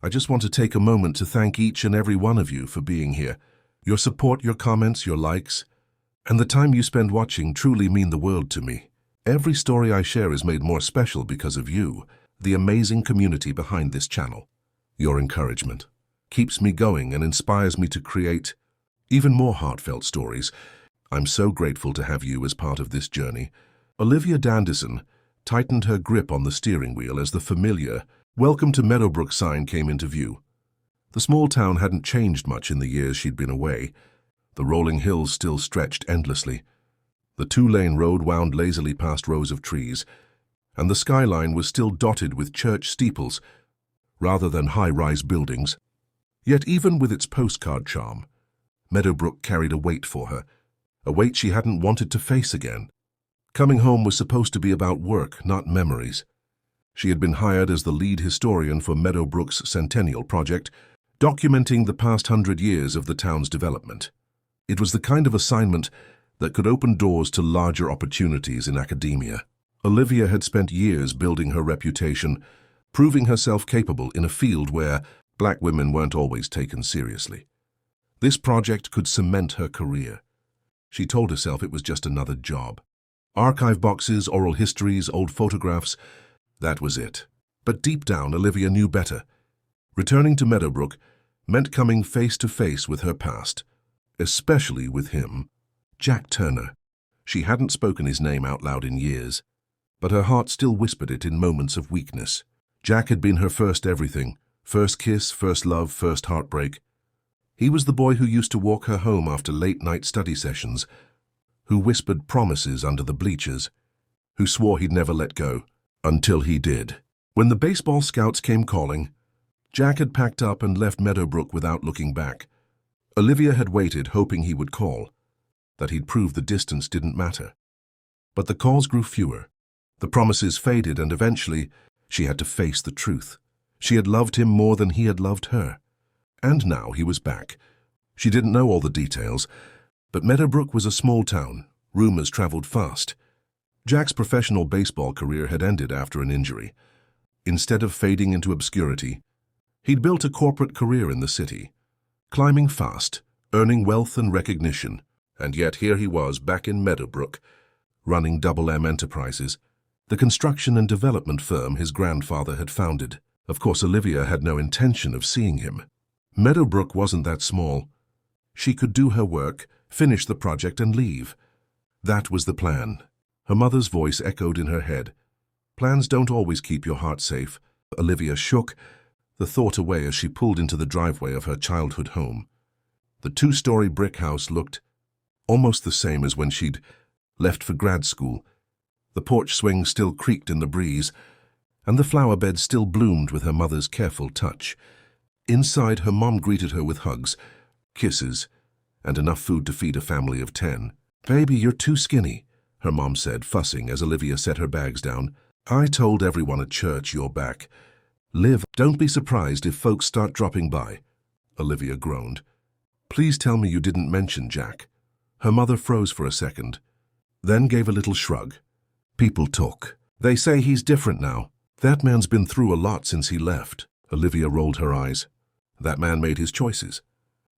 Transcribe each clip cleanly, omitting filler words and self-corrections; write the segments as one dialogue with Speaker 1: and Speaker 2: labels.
Speaker 1: I just want to take a moment to thank each and every one of you for being here. Your support, your comments, your likes, and the time you spend watching truly mean the world to me. Every story I share is made more special because of you, the amazing community behind this channel. Your encouragement keeps me going and inspires me to create even more heartfelt stories. I'm so grateful to have you as part of this journey. Olivia Dandison tightened her grip on the steering wheel as the familiar "Welcome to Meadowbrook" sign came into view. The small town hadn't changed much in the years she'd been away. The rolling hills still stretched endlessly. The two-lane road wound lazily past rows of trees, and the skyline was still dotted with church steeples rather than high-rise buildings. Yet even with its postcard charm, Meadowbrook carried a weight for her, a weight she hadn't wanted to face again. Coming home was supposed to be about work, not memories. She had been hired as the lead historian for Meadowbrook's Centennial Project, documenting the past 100 years of the town's development. It was the kind of assignment that could open doors to larger opportunities in academia. Olivia had spent years building her reputation, proving herself capable in a field where black women weren't always taken seriously. This project could cement her career. She told herself it was just another job. Archive boxes, oral histories, old photographs, that was it. But deep down, Olivia knew better. Returning to Meadowbrook meant coming face to face with her past, especially with him, Jack Turner. She hadn't spoken his name out loud in years, but her heart still whispered it in moments of weakness. Jack had been her first everything, first kiss, first love, first heartbreak. He was the boy who used to walk her home after late-night study sessions, who whispered promises under the bleachers, who swore he'd never let go, until he did. When the baseball scouts came calling, Jack had packed up and left Meadowbrook without looking back. Olivia had waited, hoping he would call, that he'd prove the distance didn't matter. But the calls grew fewer. The promises faded, and eventually she had to face the truth. She had loved him more than he had loved her. And now he was back. She didn't know all the details, but Meadowbrook was a small town. Rumors traveled fast. Jack's professional baseball career had ended after an injury. Instead of fading into obscurity, he'd built a corporate career in the city, climbing fast, earning wealth and recognition. And yet here he was back in Meadowbrook, running Double M Enterprises, the construction and development firm his grandfather had founded. Of course, Olivia had no intention of seeing him. Meadowbrook wasn't that small. She could do her work, finish the project, and leave. That was the plan. Her mother's voice echoed in her head. Plans don't always keep your heart safe. Olivia shook the thought away as she pulled into the driveway of her childhood home. The two-story brick house looked almost the same as when she'd left for grad school. The porch swing still creaked in the breeze, and the flower bed still bloomed with her mother's careful touch. Inside, her mom greeted her with hugs, kisses, and enough food to feed a family of 10. "Baby, you're too skinny," her mom said, fussing as Olivia set her bags down. "I told everyone at church you're back. Liv, don't be surprised if folks start dropping by," Olivia groaned. "Please tell me you didn't mention Jack." Her mother froze for a second, then gave a little shrug. "People talk. They say he's different now. That man's been through a lot since he left." Olivia rolled her eyes. "That man made his choices.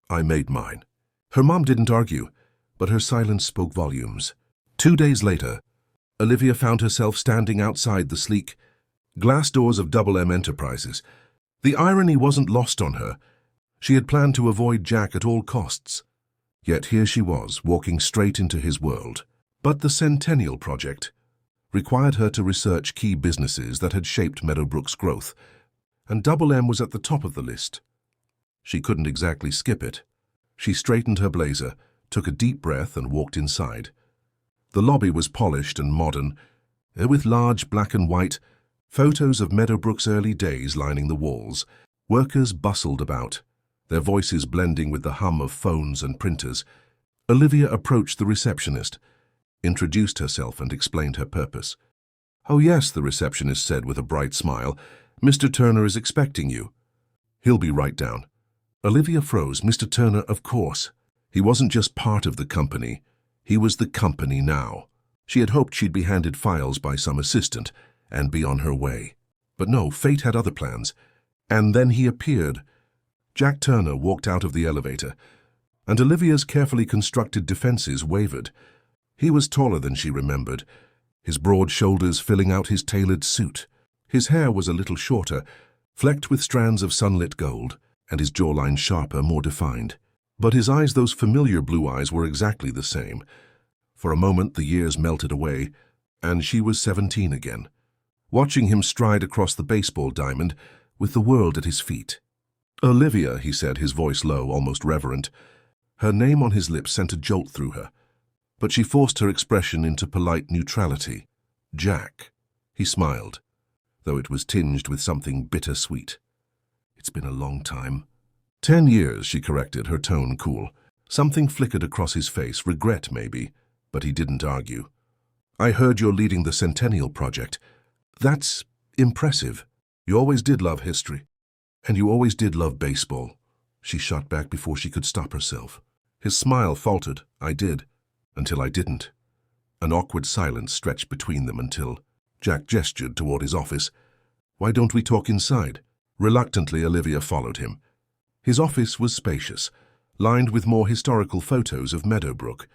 Speaker 1: I made mine." Her mom didn't argue, but her silence spoke volumes. 2 days later, Olivia found herself standing outside the sleek glass doors of Double M Enterprises. The irony wasn't lost on her. She had planned to avoid Jack at all costs. Yet here she was, walking straight into his world. But the Centennial Project required her to research key businesses that had shaped Meadowbrook's growth, and Double M was at the top of the list. She couldn't exactly skip it. She straightened her blazer, took a deep breath, and walked inside. The lobby was polished and modern, with large black and white photos of Meadowbrook's early days lining the walls. Workers bustled about, their voices blending with the hum of phones and printers. Olivia approached the receptionist, introduced herself, and explained her purpose. "Oh yes," the receptionist said with a bright smile. "Mr. Turner is expecting you." "He'll be right down." Olivia froze. Mr. Turner, of course. He wasn't just part of the company. He was the company now. She had hoped she'd be handed files by some assistant and be on her way. But no, fate had other plans. And then he appeared. Jack Turner walked out of the elevator, and Olivia's carefully constructed defenses wavered. He was taller than she remembered, his broad shoulders filling out his tailored suit. His hair was a little shorter, flecked with strands of sunlit gold, and his jawline sharper, more defined. But his eyes, those familiar blue eyes, were exactly the same. For a moment the years melted away, and she was 17 again, watching him stride across the baseball diamond with the world at his feet. "Olivia," he said, his voice low, almost reverent. Her name on his lips sent a jolt through her, but she forced her expression into polite neutrality. "Jack." He smiled, though it was tinged with something bittersweet. "It's been a long time." 10 years, she corrected, her tone cool. Something flickered across his face, regret maybe, but he didn't argue. "I heard you're leading the Centennial Project. That's impressive. You always did love history. And you always did love baseball." She shot back before she could stop herself. His smile faltered. "I did, until I didn't." An awkward silence stretched between them until Jack gestured toward his office. "Why don't we talk inside?" Reluctantly, Olivia followed him. His office was spacious, lined with more historical photos of Meadowbrook.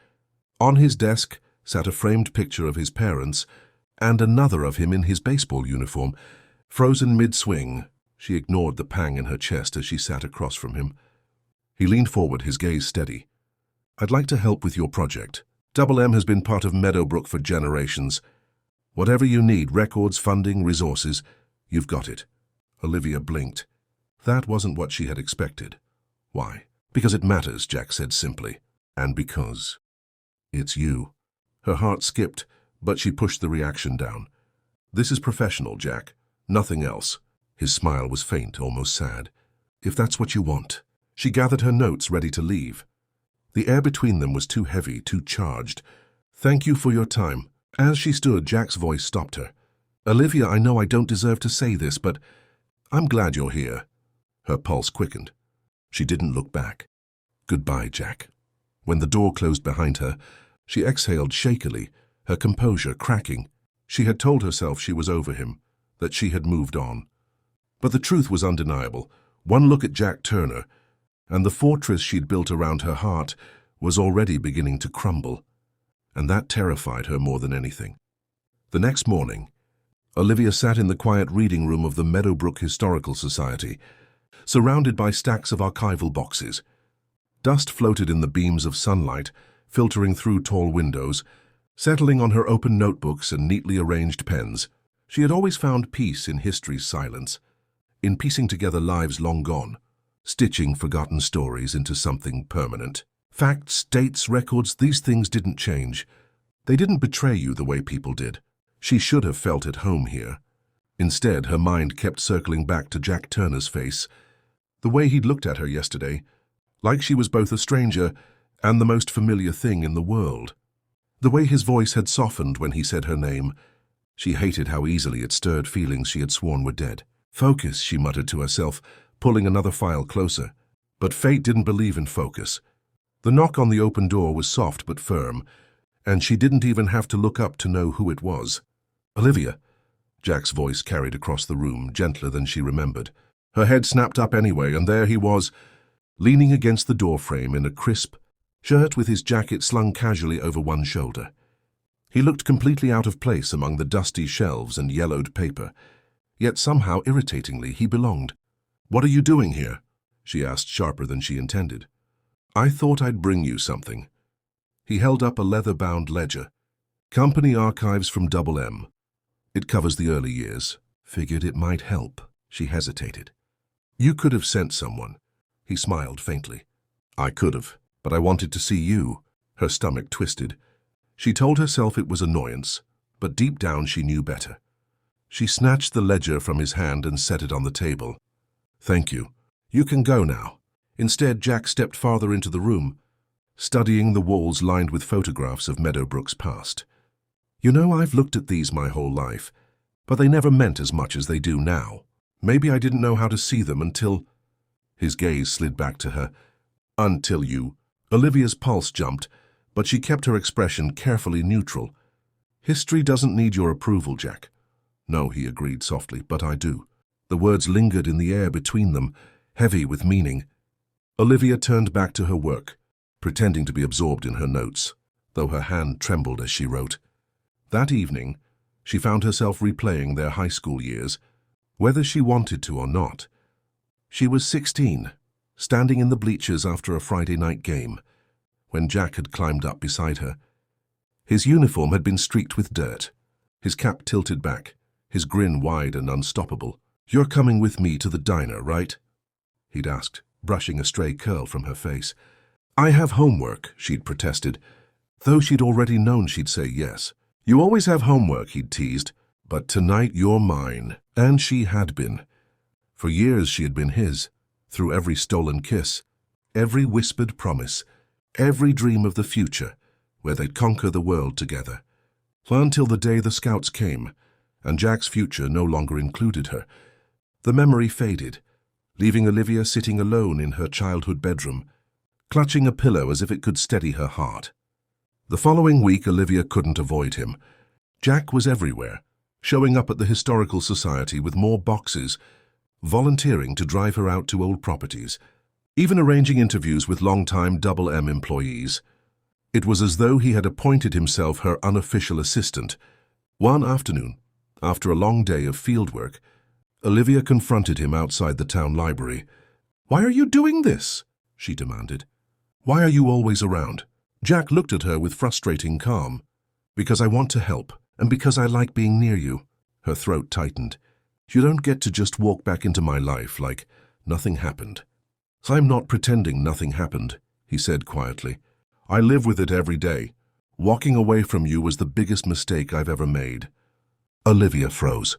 Speaker 1: On his desk sat a framed picture of his parents and another of him in his baseball uniform, frozen mid-swing. She ignored the pang in her chest as she sat across from him. He leaned forward, his gaze steady. "I'd like to help with your project. Double M has been part of Meadowbrook for generations. Whatever you need, records, funding, resources, you've got it." Olivia blinked. That wasn't what she had expected. "Why?" "Because it matters," Jack said simply. "And because it's you." Her heart skipped, but she pushed the reaction down. "This is professional, Jack. Nothing else." His smile was faint, almost sad. "If that's what you want." She gathered her notes, ready to leave. The air between them was too heavy, too charged. "Thank you for your time." As she stood, Jack's voice stopped her. "Olivia, I know I don't deserve to say this, but I'm glad you're here." Her pulse quickened. She didn't look back. "Goodbye, Jack." When the door closed behind her, she exhaled shakily, her composure cracking. She had told herself she was over him, that she had moved on. But the truth was undeniable. One look at Jack Turner, and the fortress she'd built around her heart was already beginning to crumble. And that terrified her more than anything. The next morning, Olivia sat in the quiet reading room of the Meadowbrook Historical Society, surrounded by stacks of archival boxes. Dust floated in the beams of sunlight, filtering through tall windows, settling on her open notebooks and neatly arranged pens. She had always found peace in history's silence, in piecing together lives long gone, stitching forgotten stories into something permanent. Facts, dates, records, these things didn't change. They didn't betray you the way people did. She should have felt at home here. Instead, her mind kept circling back to Jack Turner's face, the way he'd looked at her yesterday, like she was both a stranger and the most familiar thing in the world. The way his voice had softened when he said her name. She hated how easily it stirred feelings she had sworn were dead. "Focus," she muttered to herself, pulling another file closer. But fate didn't believe in focus. The knock on the open door was soft but firm, and she didn't even have to look up to know who it was. "Olivia." Jack's voice carried across the room, gentler than she remembered. Her head snapped up anyway, and there he was, leaning against the doorframe in a crisp shirt with his jacket slung casually over one shoulder. He looked completely out of place among the dusty shelves and yellowed paper, yet somehow irritatingly he belonged. "What are you doing here?" she asked, sharper than she intended. "I thought I'd bring you something." He held up a leather-bound ledger. "Company archives from Double M. It covers the early years. Figured it might help." She hesitated. "You could have sent someone." He smiled faintly. "I could have, but I wanted to see you." Her stomach twisted. She told herself it was annoyance, but deep down she knew better. She snatched the ledger from his hand and set it on the table. "Thank you. You can go now." Instead, Jack stepped farther into the room, studying the walls lined with photographs of Meadowbrook's past. "You know, I've looked at these my whole life, but they never meant as much as they do now. Maybe I didn't know how to see them until—" His gaze slid back to her. "Until you—" Olivia's pulse jumped, but she kept her expression carefully neutral. "History doesn't need your approval, Jack." "No," he agreed softly, "but I do." The words lingered in the air between them, heavy with meaning. Olivia turned back to her work, pretending to be absorbed in her notes, though her hand trembled as she wrote. That evening, she found herself replaying their high school years, whether she wanted to or not. She was 16, standing in the bleachers after a Friday night game, when Jack had climbed up beside her. His uniform had been streaked with dirt, his cap tilted back, his grin wide and unstoppable. "You're coming with me to the diner, right?" he'd asked, brushing a stray curl from her face. "I have homework," she'd protested, though she'd already known she'd say yes. "You always have homework," he'd teased, "but tonight you're mine." And she had been. For years she had been his, through every stolen kiss, every whispered promise, every dream of the future, where they'd conquer the world together. Until the day the scouts came, and Jack's future no longer included her. The memory faded, leaving Olivia sitting alone in her childhood bedroom, clutching a pillow as if it could steady her heart. The following week, Olivia couldn't avoid him. Jack was everywhere, showing up at the Historical Society with more boxes, volunteering to drive her out to old properties, even arranging interviews with long-time Double M employees. It was as though he had appointed himself her unofficial assistant. One afternoon, after a long day of fieldwork, Olivia confronted him outside the town library. "Why are you doing this?" she demanded. "Why are you always around?" Jack looked at her with frustrating calm. "Because I want to help, and because I like being near you." Her throat tightened. "You don't get to just walk back into my life like nothing happened." "I'm not pretending nothing happened," he said quietly. "I live with it every day. Walking away from you was the biggest mistake I've ever made." Olivia froze.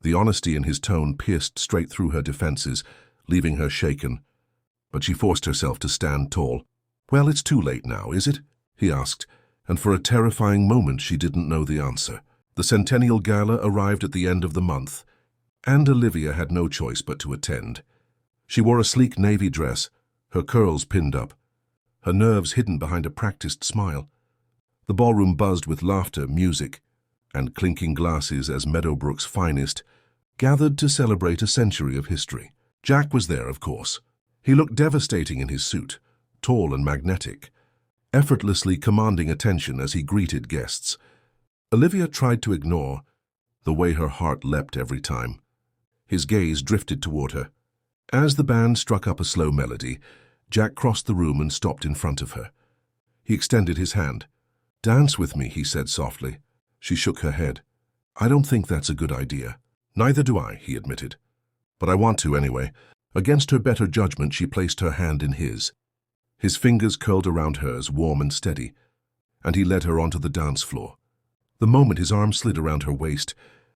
Speaker 1: The honesty in his tone pierced straight through her defenses, leaving her shaken. But she forced herself to stand tall. "Well, it's too late now, is it?" he asked, and for a terrifying moment she didn't know the answer. The Centennial Gala arrived at the end of the month, and Olivia had no choice but to attend. She wore a sleek navy dress, her curls pinned up, her nerves hidden behind a practiced smile. The ballroom buzzed with laughter, music, and clinking glasses as Meadowbrook's finest gathered to celebrate a century of history. Jack was there, of course. He looked devastating in his suit, tall and magnetic, effortlessly commanding attention as he greeted guests. Olivia tried to ignore the way her heart leapt every time. His gaze drifted toward her. As the band struck up a slow melody, Jack crossed the room and stopped in front of her. He extended his hand. "Dance with me," he said softly. She shook her head. "I don't think that's a good idea." "Neither do I," he admitted. "But I want to anyway." Against her better judgment, she placed her hand in his. His fingers curled around hers, warm and steady, and he led her onto the dance floor. The moment his arm slid around her waist,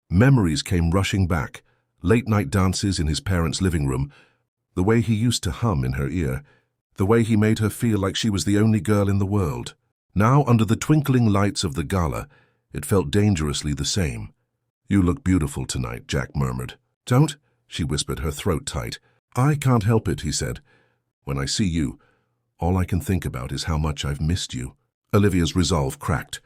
Speaker 1: memories came rushing back. Late-night dances in his parents' living room, the way he used to hum in her ear, the way he made her feel like she was the only girl in the world. Now, under the twinkling lights of the gala, it felt dangerously the same. "You look beautiful tonight," Jack murmured. "Don't," she whispered, her throat tight. "I can't help it," he said. "When I see you, all I can think about is how much I've missed you." Olivia's resolve cracked.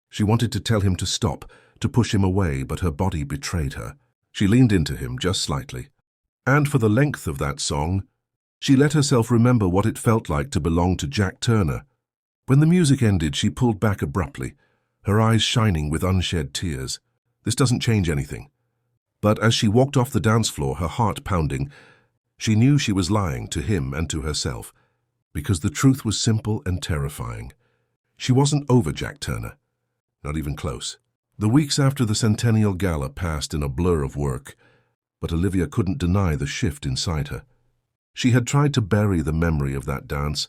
Speaker 1: She wanted to tell him to stop, to push him away, but her body betrayed her. She leaned into him just slightly. And for the length of that song, she let herself remember what it felt like to belong to Jack Turner. When the music ended, she pulled back abruptly, her eyes shining with unshed tears. This doesn't change anything. But as she walked off the dance floor, her heart pounding, she knew she was lying to him and to herself, because the truth was simple and terrifying. She wasn't over Jack Turner, not even close. The weeks after the Centennial Gala passed in a blur of work, but Olivia couldn't deny the shift inside her. She had tried to bury the memory of that dance,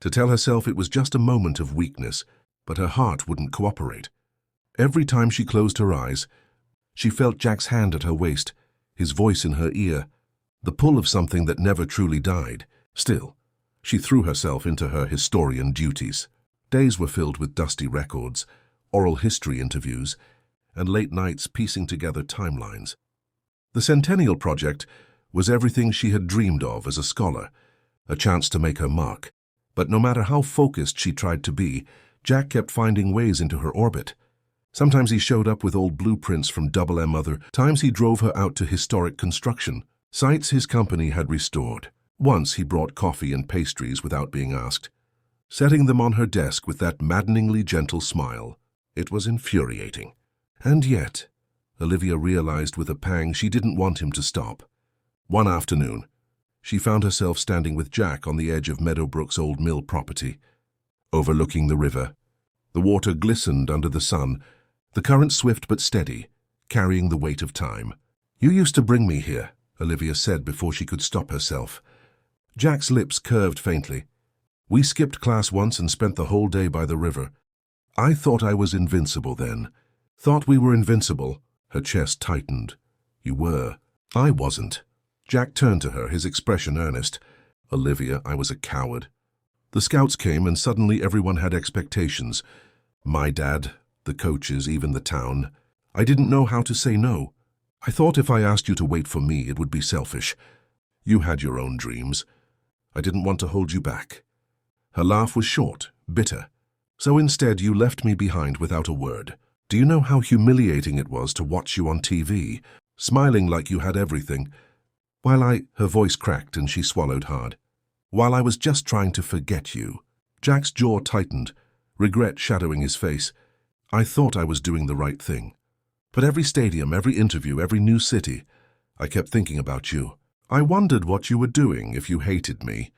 Speaker 1: to tell herself it was just a moment of weakness, but her heart wouldn't cooperate. Every time she closed her eyes, she felt Jack's hand at her waist, his voice in her ear, the pull of something that never truly died. Still, she threw herself into her historian duties. Days were filled with dusty records, oral history interviews, and late nights piecing together timelines. The Centennial Project was everything she had dreamed of as a scholar, a chance to make her mark. But no matter how focused she tried to be, Jack kept finding ways into her orbit. Sometimes he showed up with old blueprints from Double M. Other times he drove her out to historic construction, sites his company had restored. Once he brought coffee and pastries without being asked, setting them on her desk with that maddeningly gentle smile. It was infuriating. And yet, Olivia realized with a pang she didn't want him to stop. One afternoon, she found herself standing with Jack on the edge of Meadowbrook's old mill property, overlooking the river. The water glistened under the sun, the current swift but steady, carrying the weight of time. "You used to bring me here," Olivia said before she could stop herself. Jack's lips curved faintly. "We skipped class once and spent the whole day by the river. I thought I was invincible then. Thought we were invincible." Her chest tightened. "You were. I wasn't." Jack turned to her, his expression earnest. "Olivia, I was a coward. The scouts came and suddenly everyone had expectations. My dad, the coaches, even the town. I didn't know how to say no. I thought if I asked you to wait for me, it would be selfish. You had your own dreams. I didn't want to hold you back." Her laugh was short, bitter. "So instead you left me behind without a word. Do you know how humiliating it was to watch you on TV, smiling like you had everything, Her voice cracked and she swallowed hard. "While I was just trying to forget you." Jack's jaw tightened, regret shadowing his face. "I thought I was doing the right thing. But every stadium, every interview, every new city, I kept thinking about you. I wondered what you were doing, if you hated me,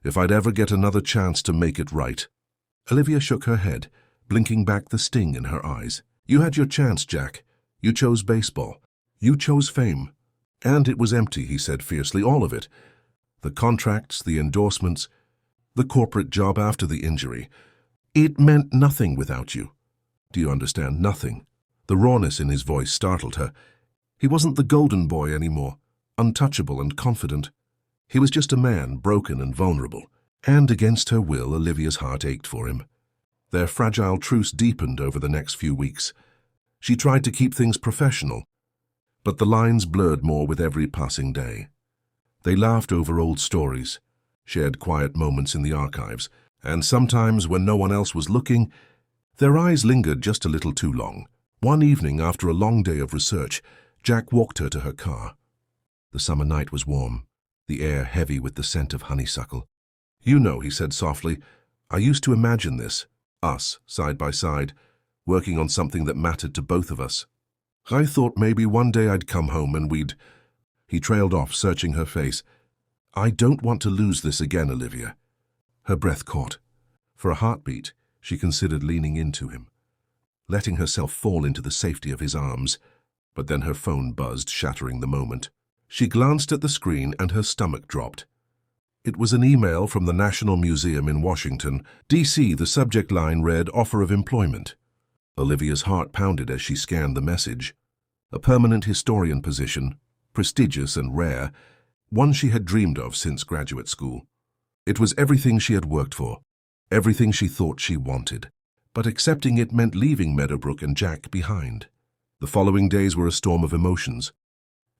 Speaker 1: if I'd ever get another chance to make it right." Olivia shook her head, blinking back the sting in her eyes. "You had your chance, Jack. You chose baseball. You chose fame. And it was empty," he said fiercely, "all of it. The contracts, the endorsements, the corporate job after the injury. It meant nothing without you. Do you understand? Nothing." The rawness in his voice startled her. He wasn't the golden boy anymore, untouchable and confident. He was just a man, broken and vulnerable. And against her will, Olivia's heart ached for him. Their fragile truce deepened over the next few weeks. She tried to keep things professional, but the lines blurred more with every passing day. They laughed over old stories, shared quiet moments in the archives, and sometimes, when no one else was looking, their eyes lingered just a little too long. One evening, after a long day of research, Jack walked her to her car. The summer night was warm, the air heavy with the scent of honeysuckle. "You know," he said softly, "I used to imagine this, us, side by side, working on something that mattered to both of us. I thought maybe one day I'd come home and we'd—" He trailed off, searching her face. "I don't want to lose this again, Olivia." Her breath caught. For a heartbeat, she considered leaning into him, letting herself fall into the safety of his arms, but then her phone buzzed, shattering the moment. She glanced at the screen and her stomach dropped. It was an email from the National Museum in Washington, D.C. The subject line read, "Offer of employment." Olivia's heart pounded as she scanned the message. A permanent historian position, prestigious and rare, one she had dreamed of since graduate school. It was everything she had worked for, everything she thought she wanted. But accepting it meant leaving Meadowbrook and Jack behind. The following days were a storm of emotions.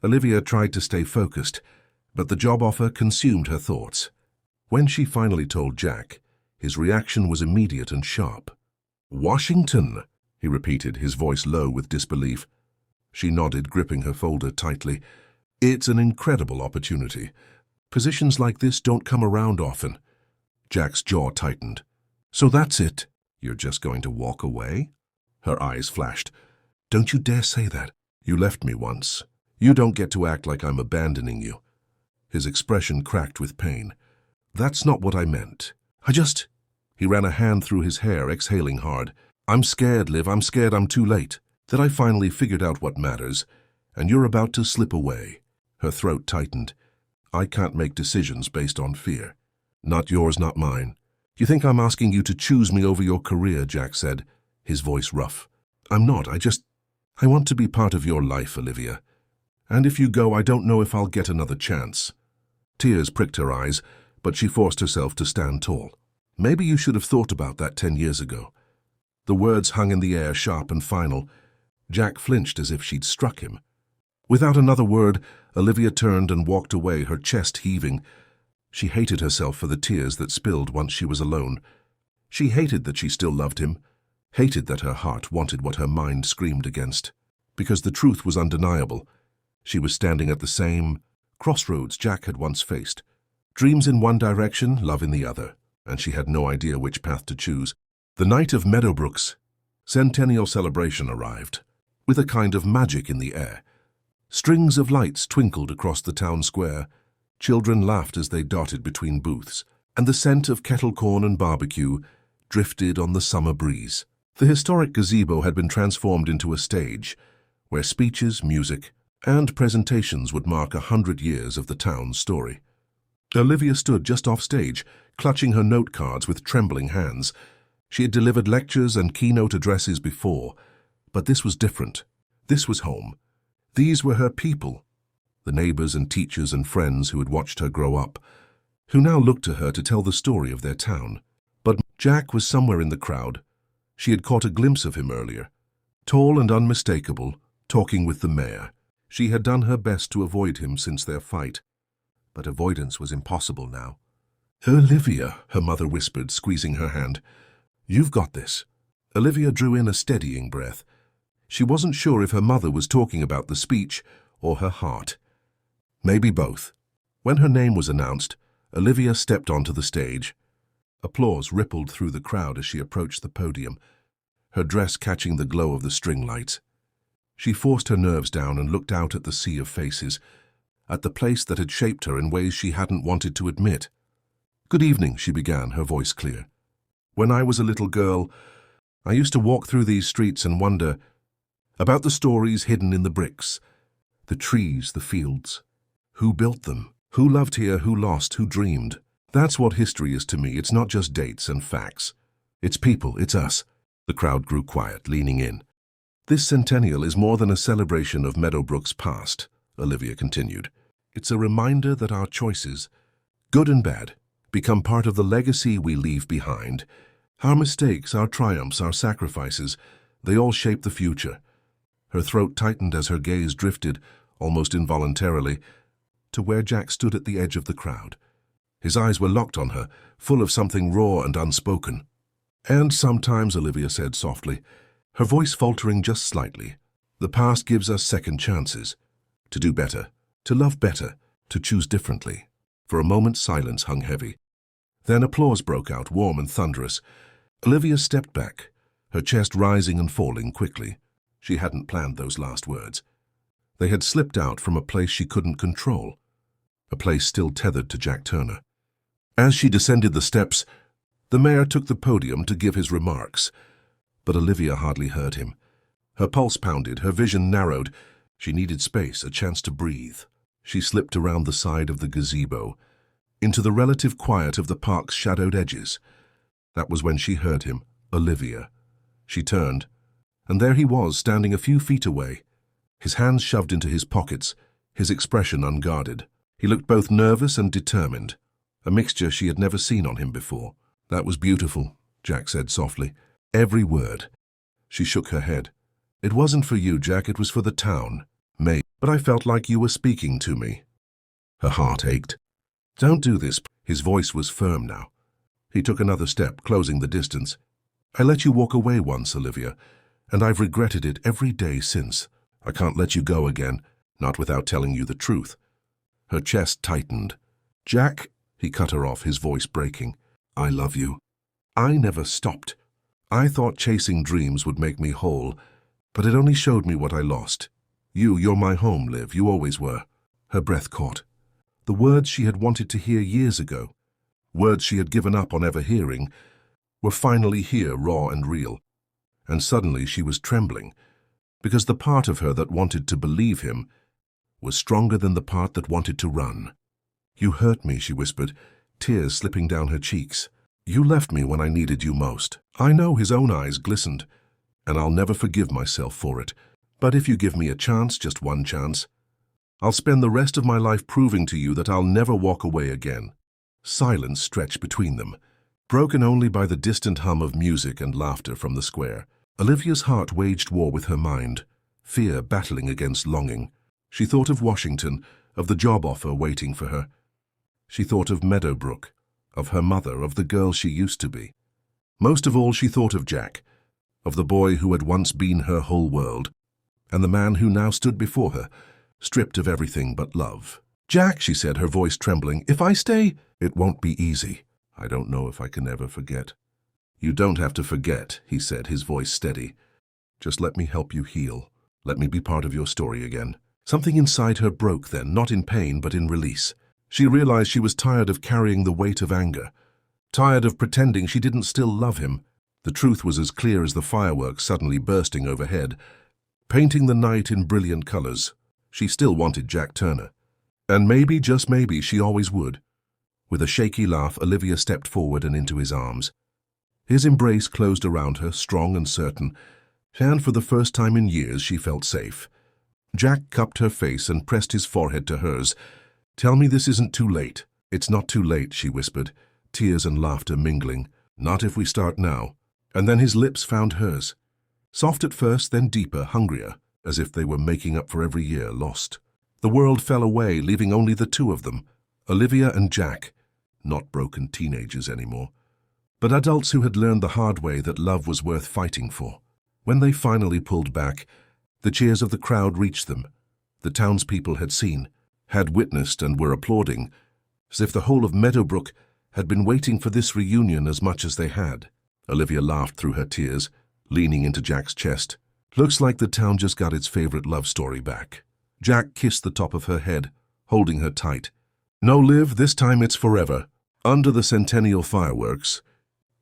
Speaker 1: Olivia tried to stay focused, but the job offer consumed her thoughts. When she finally told Jack, his reaction was immediate and sharp. "Washington," he repeated, his voice low with disbelief. She nodded, gripping her folder tightly. "It's an incredible opportunity. Positions like this don't come around often." Jack's jaw tightened. "So that's it? You're just going to walk away?" Her eyes flashed. "Don't you dare say that. You left me once. You don't get to act like I'm abandoning you." His expression cracked with pain. "That's not what I meant. He ran a hand through his hair, exhaling hard. "I'm scared, Liv. I'm scared I'm too late. That I finally figured out what matters, and you're about to slip away." Her throat tightened. "I can't make decisions based on fear. Not yours, not mine." "You think I'm asking you to choose me over your career," Jack said, his voice rough. "I'm not. I want to be part of your life, Olivia. And if you go, I don't know if I'll get another chance." Tears pricked her eyes, but she forced herself to stand tall. "Maybe you should have thought about that 10 years ago." The words hung in the air, sharp and final. Jack flinched as if she'd struck him. Without another word, Olivia turned and walked away, her chest heaving. She hated herself for the tears that spilled once she was alone. She hated that she still loved him, hated that her heart wanted what her mind screamed against. Because the truth was undeniable. She was standing at the same crossroads Jack had once faced. Dreams in one direction, love in the other, and she had no idea which path to choose. The night of Meadowbrook's centennial celebration arrived, with a kind of magic in the air. Strings of lights twinkled across the town square, children laughed as they darted between booths, and the scent of kettle corn and barbecue drifted on the summer breeze. The historic gazebo had been transformed into a stage, where speeches, music, and presentations would mark 100 years of the town's story. Olivia stood just off stage, clutching her note cards with trembling hands. She had delivered lectures and keynote addresses before, but this was different. This was home. These were her people, the neighbors and teachers and friends who had watched her grow up, who now looked to her to tell the story of their town. But Jack was somewhere in the crowd. She had caught a glimpse of him earlier, tall and unmistakable, talking with the mayor. She had done her best to avoid him since their fight, but avoidance was impossible now. "Olivia," her mother whispered, squeezing her hand. "You've got this." Olivia drew in a steadying breath. She wasn't sure if her mother was talking about the speech or her heart. Maybe both. When her name was announced, Olivia stepped onto the stage. Applause rippled through the crowd as she approached the podium, her dress catching the glow of the string lights. She forced her nerves down and looked out at the sea of faces, at the place that had shaped her in ways she hadn't wanted to admit. "Good evening," she began, her voice clear. "When I was a little girl, I used to walk through these streets and wonder about the stories hidden in the bricks, the trees, the fields. Who built them? Who loved here? Who lost? Who dreamed? That's what history is to me. It's not just dates and facts. It's people. It's us." The crowd grew quiet, leaning in. "This centennial is more than a celebration of Meadowbrook's past," Olivia continued. "It's a reminder that our choices, good and bad, become part of the legacy we leave behind. Our mistakes, our triumphs, our sacrifices, they all shape the future." Her throat tightened as her gaze drifted, almost involuntarily, to where Jack stood at the edge of the crowd. His eyes were locked on her, full of something raw and unspoken. "And sometimes," Olivia said softly, her voice faltering just slightly, "the past gives us second chances. To do better, to love better, to choose differently." For a moment silence hung heavy. Then applause broke out, warm and thunderous. Olivia stepped back, her chest rising and falling quickly. She hadn't planned those last words. They had slipped out from a place she couldn't control, a place still tethered to Jack Turner. As she descended the steps, the mayor took the podium to give his remarks, but Olivia hardly heard him. Her pulse pounded, her vision narrowed. She needed space, a chance to breathe. She slipped around the side of the gazebo, into the relative quiet of the park's shadowed edges. That was when she heard him, Olivia. She turned, and there he was, standing a few feet away, his hands shoved into his pockets, his expression unguarded. He looked both nervous and determined, a mixture she had never seen on him before. "That was beautiful," Jack said softly. "Every word." She shook her head. "It wasn't for you, Jack, it was for the town. But I felt like you were speaking to me." Her heart ached. "Don't do this." His voice was firm now. He took another step, closing the distance. "I let you walk away once, Olivia, and I've regretted it every day since. I can't let you go again, not without telling you the truth." Her chest tightened. "Jack," he cut her off, his voice breaking, "I love you. I never stopped. I thought chasing dreams would make me whole, but it only showed me what I lost. You're my home, Liv, you always were." Her breath caught. The words she had wanted to hear years ago, words she had given up on ever hearing, were finally here, raw and real. And suddenly she was trembling, because the part of her that wanted to believe him was stronger than the part that wanted to run. "You hurt me," she whispered, tears slipping down her cheeks. "You left me when I needed you most." I know his own eyes glistened, and I'll never forgive myself for it. "But if you give me a chance, just one chance, I'll spend the rest of my life proving to you that I'll never walk away again." Silence stretched between them, broken only by the distant hum of music and laughter from the square. Olivia's heart waged war with her mind, fear battling against longing. She thought of Washington, of the job offer waiting for her. She thought of Meadowbrook, of her mother, of the girl she used to be. Most of all, she thought of Jack, of the boy who had once been her whole world, and the man who now stood before her, stripped of everything but love. "Jack," she said, her voice trembling, "if I stay, it won't be easy. I don't know if I can ever forget." "You don't have to forget," he said, his voice steady. "Just let me help you heal. Let me be part of your story again." Something inside her broke then, not in pain but in release. She realized she was tired of carrying the weight of anger, tired of pretending she didn't still love him. The truth was as clear as the fireworks suddenly bursting overhead, painting the night in brilliant colors. She still wanted Jack Turner. And maybe, just maybe, she always would. With a shaky laugh, Olivia stepped forward and into his arms. His embrace closed around her, strong and certain, and for the first time in years she felt safe. Jack cupped her face and pressed his forehead to hers. "Tell me this isn't too late." "It's not too late," she whispered, tears and laughter mingling. "Not if we start now." And then his lips found hers. Soft at first, then deeper, hungrier, as if they were making up for every year lost. The world fell away, leaving only the two of them, Olivia and Jack, not broken teenagers anymore, but adults who had learned the hard way that love was worth fighting for. When they finally pulled back, the cheers of the crowd reached them. The townspeople had seen, had witnessed, and were applauding, as if the whole of Meadowbrook had been waiting for this reunion as much as they had. Olivia laughed through her tears, leaning into Jack's chest. "Looks like the town just got its favorite love story back." Jack kissed the top of her head, holding her tight. "No, Liv, this time it's forever." Under the centennial fireworks,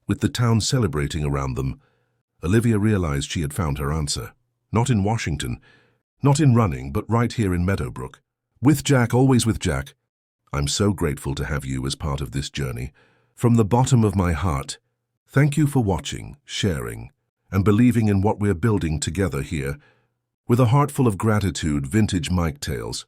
Speaker 1: with the town celebrating around them, Olivia realized she had found her answer. Not in Washington, not in running, but right here in Meadowbrook. With Jack, always with Jack. "I'm so grateful to have you as part of this journey. From the bottom of my heart, thank you for watching, sharing, and believing in what we're building together here." With a heart full of gratitude, Vintage Mike Tales.